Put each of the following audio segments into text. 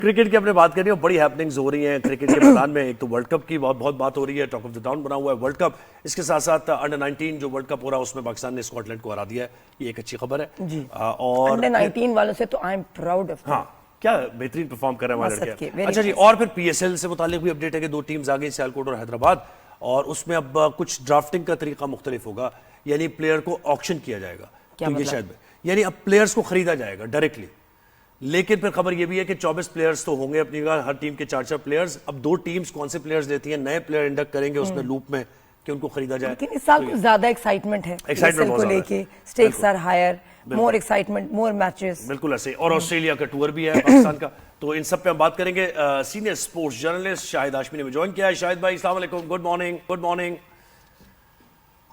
Cricket की अपने बात कर रही है, बड़ी हैपनिंग्स हो रही हैं क्रिकेट के मैदान में। एक तो वर्ल्ड कप की बहुत बात हो रही है, टॉक ऑफ द टाउन बना हुआ है वर्ल्ड कप। इसके साथ साथ अंडर 19 जो वर्ल्ड कप हो रहा है उसमें पाकिस्तान ने स्कॉटलैंड को हरा दिया है, ये एक अच्छी खबर है जी। और अंडर 19 वालों से तो आई एम प्राउड ऑफ। हाँ, क्या बेहतरीन परफॉर्म कर रहे हैं हमारे लड़के। अच्छा जी, nice. और फिर पीएसएल से मुतालिक भी अपडेट है कि 2 टीम्स आ गई, सियालकोट और हैदराबाद, और उसमें अब कुछ ड्राफ्टिंग का तरीका मुख्तलिफ होगा, यानी प्लेयर को ऑक्शन किया जाएगा। क्या तो ये मतलब? शायद यानी अब प्लेयर्स को खरीदा जाएगा डायरेक्टली। लेकिन फिर खबर यह भी है कि 24 प्लेयर्स तो होंगे अपनी जगह, हर टीम के 4-4 प्लेयर्स। अब 2 टीम्स कौन से प्लेयर्स लेती हैं, नए प्लेयर इंडक्ट करेंगे उसमें लूप में कि उनको खरीदा जाए। लेकिन इस साल कुछ ज्यादा एक्साइटमेंट है एक्साइटमेंट को लेके, stakes are higher, more excitement, more matches. बिल्कुल ऐसे। और ऑस्ट्रेलिया का टूर भी है पाकिस्तान का, तो इन सब पे हम बात करेंगे। Senior sports journalist Shahid Hashmi ने भी ज्वाइन किया है। शाहिद भाई अस्सलाम वालेकुम, गुड मॉर्निंग। Good morning.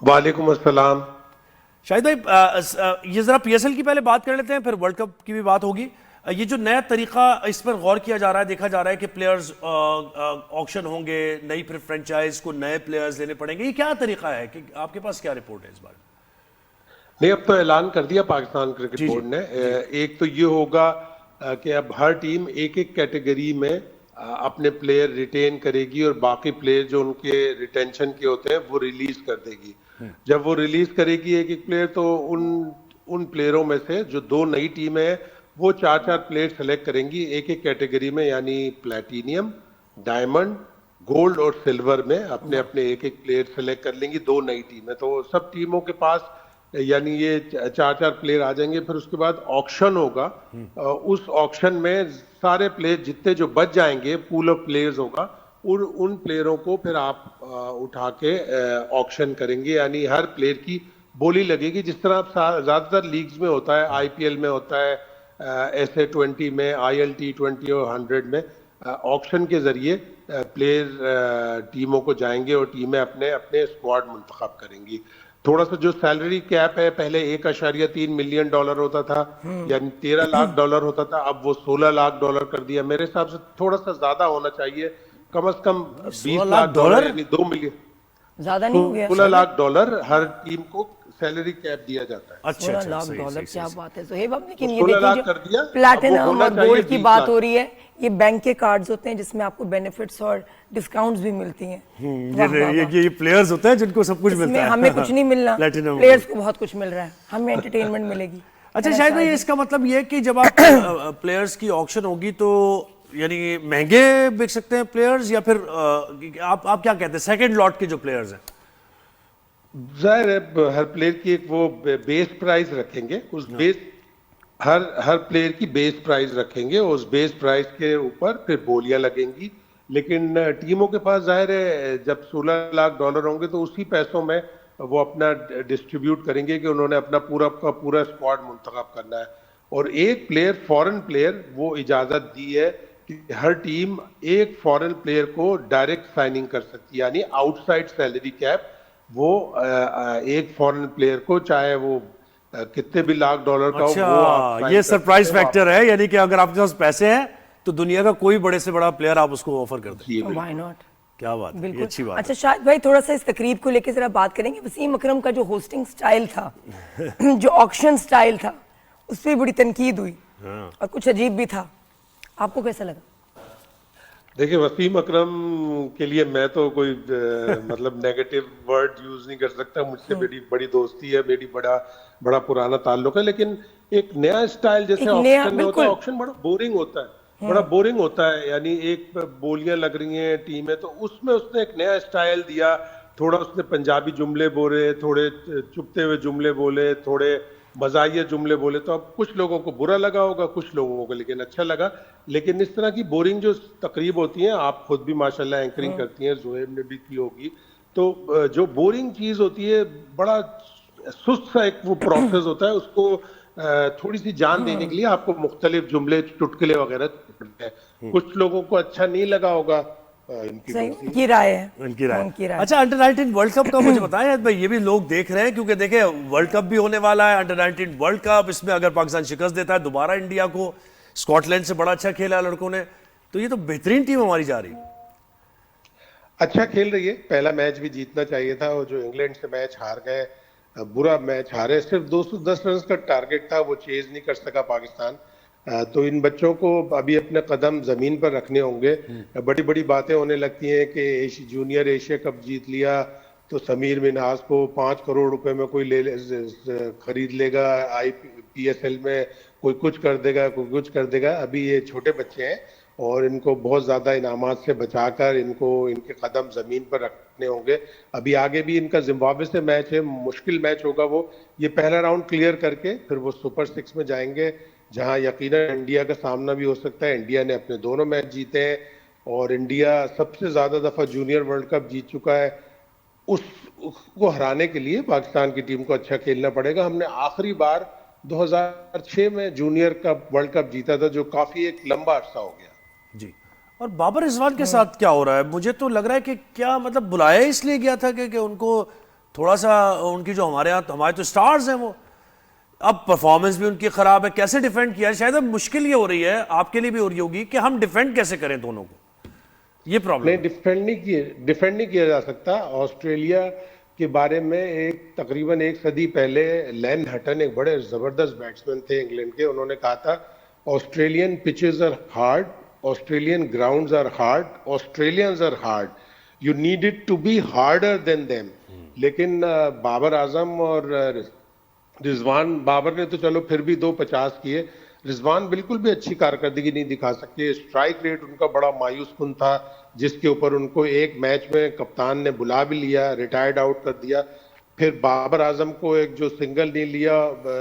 वालेकुम अस्सलाम। शाहिद भाई, ये जरा पीएसएल की पहले बात कर लेते हैं, फिर वर्ल्ड कप की भी बात होगी। ये जो नया तरीका, इस पर गौर किया जा रहा है, देखा जा रहा है कि प्लेयर्स ऑक्शन होंगे, नई फिर फ्रेंचाइज को नए प्लेयर्स लेने पड़ेंगे, ये क्या तरीका है? कि आपके पास क्या रिपोर्ट है इस बारे में? नहीं, अब तो ऐलान कर दिया पाकिस्तान क्रिकेट बोर्ड ने। एक तो ये होगा कि अब हर टीम एक एक कैटेगरी में अपने प्लेयर रिटेन करेगी और बाकी प्लेयर जो उनके रिटेंशन के होते हैं वो रिलीज कर देगी। जब वो रिलीज करेगी एक एक प्लेयर, तो उन प्लेयरों में से जो 2 नई टीमें हैं वो 4-4 प्लेयर सेलेक्ट करेंगी एक एक कैटेगरी में, यानी प्लैटिनियम, डायमंड, गोल्ड और सिल्वर में अपने अपने एक एक प्लेयर सेलेक्ट कर लेंगी 2 नई टीमें। तो सब टीमों के पास यानी ये 4-4 प्लेयर आ जाएंगे। फिर उसके बाद ऑक्शन होगा। उस ऑक्शन में सारे प्लेयर जितने जो बच जाएंगे, पूल ऑफ प्लेयर्स होगा, उन प्लेयरों को फिर आप उठा के ऑक्शन करेंगे, यानी हर प्लेयर की बोली लगेगी, जिस तरह आप ज्यादातर लीग्स में होता है, आईपीएल में होता है, SA20 में, ILT20 और 100 में ऑक्शन के जरिए प्लेयर टीमों को जाएंगे और टीमें अपने अपने स्क्वाड मुंतखब करेंगी। थोड़ा सा जो सैलरी कैप है, पहले $1.3 मिलियन होता था, यानी $13 लाख होता था, अब वो $16 लाख कर दिया। मेरे हिसाब से थोड़ा सा ज्यादा होना चाहिए, कम से कम $20 लाख, यानी 2 मिलियन, ज्यादा नहीं हो गया? $16 लाख हर टीम को सैलरी कैप दिया जाता है। अच्छा, $16 लाख, क्या बात है सोहेब। अब लेकिन ये 16 लाख देखिए, कर दिया, प्लैटिनम और गोल्ड की बात हो रही है, ये बैंक के कार्ड्स होते हैं जिसमें आपको बेनिफिट्स और डिस्काउंट्स भी मिलती हैं। ये प्लेयर्स होते हैं जिनको सब कुछ मिलता है। हमें कुछ नहीं मिलना, प्लेयर्स को बहुत कुछ मिल रहा है, हमें एंटरटेनमेंट मिलेगी। अच्छा शायद भाई, इसका मतलब ये है कि जब आप प्लेयर्स की ऑक्शन होगी तो यानी महंगे बिक सकते हैं प्लेयर्स, या फिर आप क्या कहते हैं, सेकंड लॉट के जो प्लेयर्स हैं? जाहिर है हर प्लेयर की एक वो बेस प्राइस रखेंगे, उस बेस हर प्लेयर की बेस प्राइस रखेंगे, उस बेस प्राइस के ऊपर फिर बोलियां लगेंगी। लेकिन टीमों के पास जाहिर है जब $16 लाख होंगे तो उसी पैसों में वो अपना डिस्ट्रीब्यूट करेंगे कि उन्होंने अपना पूरा स्क्वाड मुंतखब करना है। और एक प्लेयर, फॉरेन प्लेयर, वो इजाजत दी है कि हर टीम एक फॉरेन प्लेयर को डायरेक्ट साइनिंग कर सकती है, यानी आउटसाइड सैलरी कैप। वो एक फॉरेन प्लेयर को चाहे वो कितने भी $1 लाख का अच्छा, हो, ये सरप्राइज फैक्टर है, यानी कि अगर आपके पास पैसे हैं तो दुनिया का कोई बड़े से बड़ा प्लेयर आप उसको ऑफर कर दें। Why not? क्या बात है, ये अच्छी बात अच्छा शाहिद भाई, थोड़ा सा इस तकरीब को लेकर जरा बात करेंगे। वसीम अकरम का जो होस्टिंग स्टाइल था जो ऑक्शन स्टाइल था, उस पर बड़ी तनकीद हुई और कुछ अजीब भी था, आपको कैसा लगा? देखिए, वसीम अकरम के लिए मैं तो कोई मतलब नेगेटिव वर्ड यूज नहीं कर सकता। मुझसे मेरी बड़ी दोस्ती है, मेरी बड़ा पुराना ताल्लुक है, लेकिन एक नया स्टाइल जैसे ऑक्शन में होता है, ऑक्शन बड़ा बोरिंग होता है, बड़ा बोरिंग होता है। यानी एक बोलियां लग रही हैं टीम है, तो उसमें उसने एक नया स्टाइल दिया। थोड़ा उसने पंजाबी जुमले बोले, थोड़े चुपते हुए जुमले बोले, थोड़े मजाहिया जुमले बोले। तो अब कुछ लोगों को बुरा लगा होगा, कुछ लोगों को लेकिन अच्छा लगा। लेकिन इस तरह की बोरिंग जो तकरीब होती हैं, आप खुद भी माशाल्लाह एंकरिंग करती हैं, जोहेब ने भी की होगी, तो जो बोरिंग चीज होती है, बड़ा सुस्त सा एक वो प्रोसेस होता है, उसको थोड़ी सी जान देने के लिए आपको मुख्तलिफ जुमले, चुटकुले वगैरह पड़ते हैं। कुछ लोगों को अच्छा नहीं लगा होगा, इनकी राय है, उनकी राय। अच्छा, अंडर 19 वर्ल्ड कप का मुझे बताया भाई, ये भी लोग देख रहे हैं, क्योंकि देखे वर्ल्ड कप भी होने वाला है, अंडर 19 वर्ल्ड कप, इसमें अगर पाकिस्तान शिकस्त देता है दोबारा इंडिया को, स्कॉटलैंड से बड़ा अच्छा खेला लड़कों ने, तो ये तो बेहतरीन टीम हमारी जा रही। अच्छा खेल रही है। पहला मैच भी जीतना चाहिए था, और जो इंग्लैंड से मैच हार गए, बुरा मैच हारे। सिर्फ 210 रन का टारगेट था, वो चेज नहीं कर सका पाकिस्तान। तो इन बच्चों को अभी अपने कदम जमीन पर रखने होंगे। बड़ी बड़ी बातें होने लगती हैं कि जूनियर एशिया कप जीत लिया तो समीर मिन्हास को 5 करोड़ रुपए में कोई खरीद लेगा, IPSL में कोई कुछ कर देगा, कोई कुछ कर देगा। अभी ये छोटे बच्चे हैं और इनको बहुत ज्यादा इनामात से बचाकर इनको इनके कदम जमीन पर रखने होंगे। अभी आगे भी इनका जिम्बाब्वे से मैच है, मुश्किल मैच होगा वो। ये पहला राउंड क्लियर करके फिर वो सुपर 6 में जाएंगे, जहां यकीनन इंडिया का सामना भी हो सकता है। इंडिया ने अपने दोनों मैच जीते हैं और इंडिया सबसे ज्यादा दफा जूनियर वर्ल्ड कप जीत चुका है। उसको हराने के लिए पाकिस्तान की टीम को अच्छा खेलना पड़ेगा। हमने आखिरी बार 2006 में जूनियर कप वर्ल्ड कप जीता था, जो काफी एक लंबा अरसा हो गया। जी। और बाबर रिजवान के साथ क्या हो रहा है? मुझे तो लग रहा है कि क्या मतलब बुलाया इसलिए गया था कि उनको थोड़ा सा उनकी जो हमारे तो स्टार्स हैं वो, अब परफॉर्मेंस भी उनकी खराब है, कैसे डिफेंड किया? शायद अब मुश्किल ये हो रही है, आपके लिए भी हो रही होगी, कि हम डिफेंड कैसे करें दोनों को, ये प्रॉब्लम। नहीं, डिफेंड नहीं किया जा सकता। ऑस्ट्रेलिया के बारे में तकरीबन एक सदी पहले लेन हटन एक बड़े जबरदस्त बैट्समैन थे इंग्लैंड के, उन्होंने कहा था Australian pitches are hard, Australian grounds are hard, Australians are hard, you need it to be harder than them. लेकिन बाबर आजम और रिजवान, बाबर ने तो चलो फिर भी 250 किए, रिजवान बिल्कुल भी अच्छी कारकर्दगी नहीं दिखा सकते। स्ट्राइक रेट उनका बड़ा मायूस कुन था, जिसके ऊपर उनको एक मैच में कप्तान ने बुला भी लिया, रिटायर्ड आउट कर दिया। फिर बाबर आजम को एक जो सिंगल नहीं लिया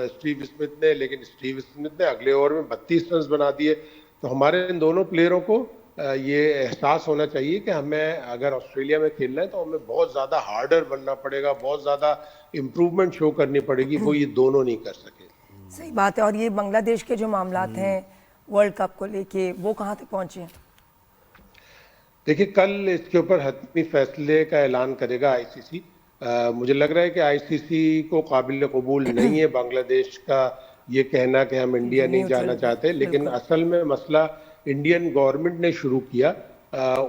स्टीव स्मिथ ने, लेकिन स्टीव स्मिथ ने अगले ओवर में 32 रन बना दिए। तो हमारे इन दोनों प्लेयरों को ये एहसास होना चाहिए कि हमें अगर ऑस्ट्रेलिया में खेलना है तो हमें बहुत ज्यादा हार्डर बनना पड़ेगा, बहुत ज्यादा इंप्रूवमेंट शो करनी पड़ेगी। वो ये दोनों नहीं कर सके। सही बात है। और ये बांग्लादेश के जो मामलात हैं वर्ल्ड कप को लेके, वो कहाँ तक पहुंचे हैं? देखिए, कल इसके ऊपर हतमी फैसले का ऐलान करेगा ICC। मुझे लग रहा है कि ICC को काबिल कबूल नहीं है बांग्लादेश का ये कहना कि हम इंडिया नहीं जाना चाहते, लेकिन असल में मसला इंडियन गवर्नमेंट ने शुरू किया।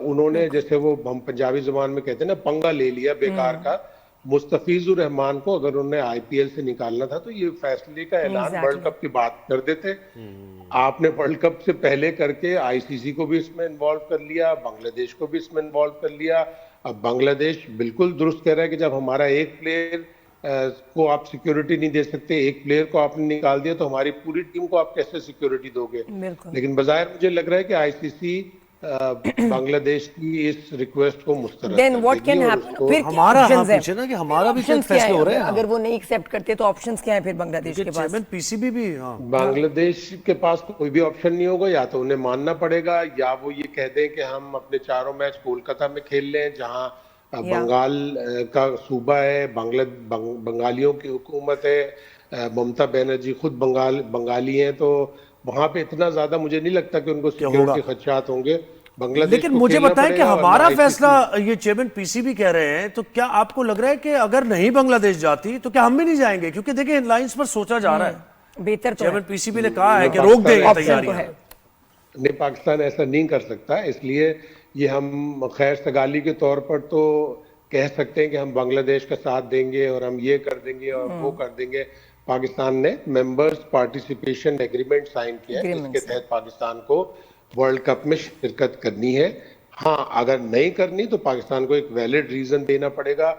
उन्होंने, जैसे वो हम पंजाबी जुबान में कहते हैं ना, पंगा ले लिया बेकार का। मुस्तफिजुर रहमान को अगर उन्हें IPL से निकालना था तो ये फैसले का ऐलान वर्ल्ड कप की बात कर देते। आपने वर्ल्ड कप से पहले करके ICC को भी इसमें इन्वॉल्व कर लिया, बांग्लादेश को भी इसमें इन्वॉल्व कर लिया। अब बांग्लादेश बिल्कुल दुरुस्त कह रहा है कि जब हमारा एक प्लेयर को आप सिक्योरिटी नहीं दे सकते, एक प्लेयर को आपने निकाल दिया, तो हमारी पूरी टीम को आप कैसे सिक्योरिटी दोगे? लेकिन बज़ाहिर मुझे लग रहा है कि ICC बांग्लादेश की इस रिक्वेस्ट को मुस्तरद Then what can happen? फिर हमारा पूछे ना कि हमारा भी कुछ फैसले हो रहे हैं। अगर वो नहीं एक्सेप्ट करते तो ऑप्शंस क्या हैं फिर बांग्लादेश के पास? PCB भी, बांग्लादेश के पास कोई भी ऑप्शन नहीं होगा। या तो उन्हें मानना पड़ेगा, या वो ये कह दें कि हम अपने चारों मैच कोलकाता में खेल लें, जहां बंगाल का सूबा है, बंगालियों की हुकूमत है, ममता बनर्जी खुद बंगाली हैं, तो वहां पे इतना ज्यादा मुझे नहीं लगता कि उनको सिक्योरिटी खदशात होंगे। बांग्लादेश, लेकिन मुझे बताएं कि हमारा फैसला, ये चेयरमैन PCB कह रहे हैं, तो क्या आपको लग रहा है कि अगर नहीं बांग्लादेश जाती तो क्या हम भी नहीं जाएंगे? क्योंकि देखिए इन लाइंस पर सोचा जा रहा है, बेहतर तो चेयरमैन PCB ने कहा है कि रोक देंगे तैयारियां। नहीं, पाकिस्तान ऐसा नहीं कर सकता, इसलिए ये हम खैर सगाली के तौर पर तो कह सकते हैं कि हम बांग्लादेश का साथ देंगे और हम ये कर देंगे और वो कर देंगे। पाकिस्तान ने मेंबर्स पार्टिसिपेशन एग्रीमेंट साइन किया है, जिसके तहत पाकिस्तान को वर्ल्ड कप में शिरकत करनी है। हाँ, अगर नहीं करनी तो पाकिस्तान को एक वैलिड रीजन देना पड़ेगा।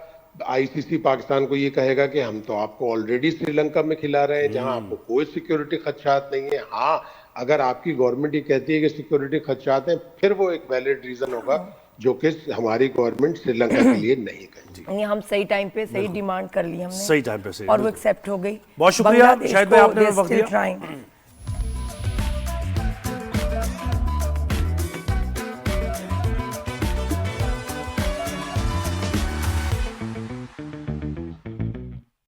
ICC पाकिस्तान को ये कहेगा कि हम तो आपको ऑलरेडी श्रीलंका में खिला रहे हैं, जहां आपको कोई सिक्योरिटी खदशात नहीं है। हाँ, अगर आपकी गवर्नमेंट ये कहती है कि सिक्योरिटी खदशात हैं, फिर वो एक वैलिड रीजन होगा, जो कि हमारी गवर्नमेंट श्रीलंका के लिए नहीं करेगी। हम सही टाइम पे सही डिमांड कर ली हमने, सही टाइम पे सही, और वो एक्सेप्ट हो गई। बहुत शुक्रिया शाहिद भाई, आपने वक्त दिया।